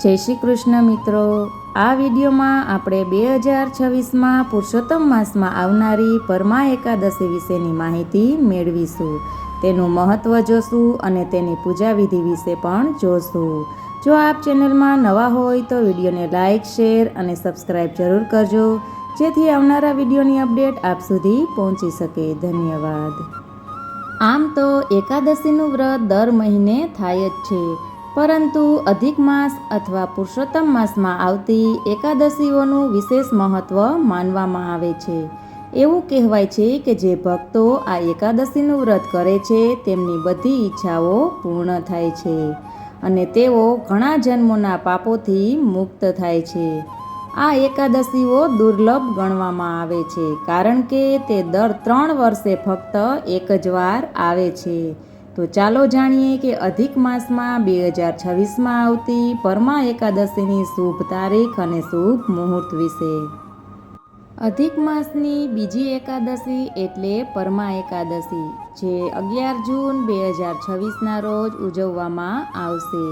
જય શ્રી કૃષ્ણ મિત્રો, આ વિડીયોમાં આપણે 2026માં પુરુષોત્તમ માસમાં આવનારી પરમા એકાદશી વિશેની માહિતી મેળવીશું. તેનું મહત્ત્વ જોશું અને તેની પૂજા વિધિ વિશે પણ જોશું. જો આપ ચેનલમાં નવા હોય તો વિડીયોને લાઇક, શેર અને સબસ્ક્રાઈબ જરૂર કરજો, જેથી આવનારા વિડીયોની અપડેટ આપ સુધી પહોંચી શકે. ધન્યવાદ. આમ તો એકાદશીનું વ્રત દર મહિને થાય જ છે, પરંતુ અધિક માસ અથવા પુરુષોત્તમ માસમાં આવતી એકાદશીઓનું વિશેષ મહત્ત્વ માનવામાં આવે છે. એવું કહેવાય છે કે જે ભક્તો આ એકાદશીનું વ્રત કરે છે તેમની બધી ઈચ્છાઓ પૂર્ણ થાય છે અને તેઓ ઘણા જન્મોના પાપોથી મુક્ત થાય છે. આ એકાદશીઓ દુર્લભ ગણવામાં આવે છે, કારણ કે તે દર 3 વર્ષે ફક્ત એક જ વાર આવે છે. તો ચાલો જાણીએ કે અધિક માસમાં 2026માં આવતી પરમા એકાદશીની શુભ તારીખ અને શુભ મુહૂર્ત વિશે. અધિક માસની બીજી એકાદશી એટલે પરમા એકાદશી, જે 11 જૂન 2026ના રોજ ઉજવવામાં આવશે.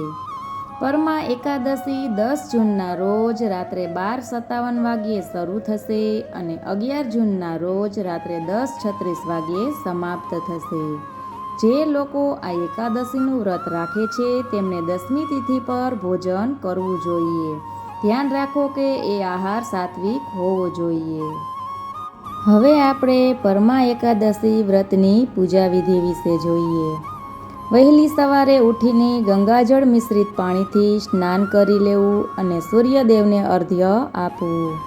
પરમા એકાદશી 10 જૂનના રોજ રાત્રે 12:57 વાગ્યે શરૂ થશે અને 11 જૂનના રોજ રાત્રે 10:36 વાગ્યે સમાપ્ત થશે. જે લોકો આ એકાદશીનું વ્રત રાખે છે તેમને 10મી તિથિ પર ભોજન કરવું જોઈએ. ધ્યાન રાખો કે એ આહાર સાત્વિક હોવો જોઈએ. હવે આપણે પરમા એકાદશી વ્રતની પૂજા વિધિ વિશે જોઈએ. વહેલી સવારે ઉઠીને ગંગાજળ મિશ્રિત પાણીથી સ્નાન કરી લેવું અને સૂર્યદેવને અર્ઘ્ય આપવું.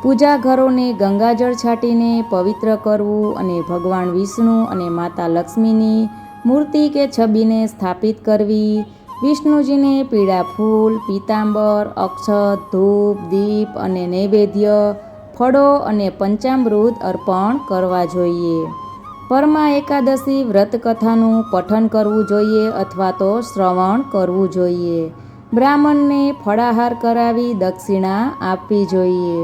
પૂજા ઘરોને ગંગાજળ છાંટીને પવિત્ર કરવું અને ભગવાન વિષ્ણુ અને માતા લક્ષ્મીની મૂર્તિ કે છબીને સ્થાપિત કરવી. વિષ્ણુજીને પીળા ફૂલ, પીતાંબર, અક્ષત, ધૂપ, દીપ અને નૈવેદ્ય, ફળો અને પંચામૃત અર્પણ કરવા જોઈએ. પરમા એકાદશી વ્રત કથાનું પઠન કરવું જોઈએ અથવા તો શ્રવણ કરવું જોઈએ. બ્રાહ્મણને ફળાહાર કરાવી દક્ષિણા આપવી જોઈએ.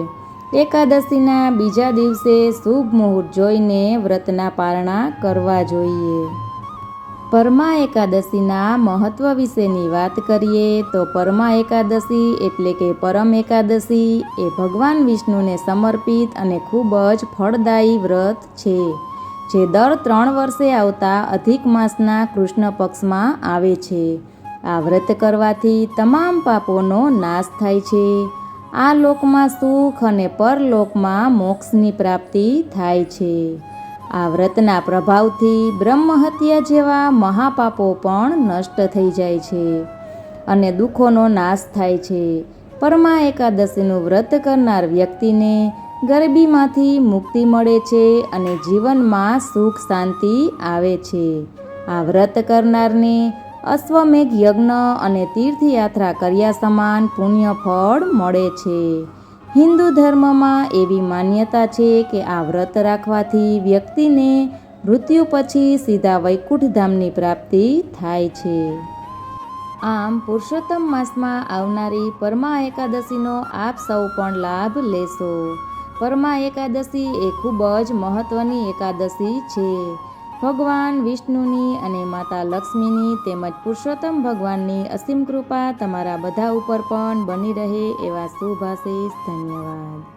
એકાદશીના બીજા દિવસે શુભ મુહૂર્ત જોઈને વ્રતના પારણા કરવા જોઈએ. પરમા એકાદશીના મહત્ત્વ વિશેની વાત કરીએ તો પરમા એકાદશી એટલે કે પરમ એકાદશી એ ભગવાન વિષ્ણુને સમર્પિત અને ખૂબ જ ફળદાયી વ્રત છે, જે દર 3 વર્ષે આવતા અધિક માસના કૃષ્ણ પક્ષમાં આવે છે. આ વ્રત કરવાથી તમામ પાપોનો નાશ થાય છે. આ લોકમાં સુખ અને પરલોકમાં મોક્ષની પ્રાપ્તિ થાય છે. આ વ્રતના પ્રભાવથી બ્રહ્મહત્યા જેવા મહાપાપો પણ નષ્ટ થઈ જાય છે અને દુઃખોનો નાશ થાય છે. પરમા એકાદશીનું વ્રત કરનાર વ્યક્તિને ગરીબીમાંથી મુક્તિ મળે છે અને જીવનમાં સુખ શાંતિ આવે છે. આ વ્રત કરનારને અશ્વમેઘ યજ્ઞ અને તીર્થયાત્રા કર્યા સમાન પુણ્ય ફળ મળે છે. હિન્દુ ધર્મમાં એવી માન્યતા છે કે આ વ્રત રાખવાથી વ્યક્તિને મૃત્યુ પછી સીધા વૈકુંઠ ધામની પ્રાપ્તિ થાય છે. આમ પુરુષોત્તમ માસમાં આવનારી પરમા એકાદશીનો આપ સૌ પણ લાભ લેશો. પરમા એકાદશી એ ખૂબ જ મહત્ત્વની એકાદશી છે. ભગવાન વિષ્ણુની અને માતા લક્ષ્મીની તેમજ પુરુષોત્તમ ભગવાનની અસીમ કૃપા તમારા બધા ઉપર પણ બની રહે એવા શુભ આશીષ. ધન્યવાદ.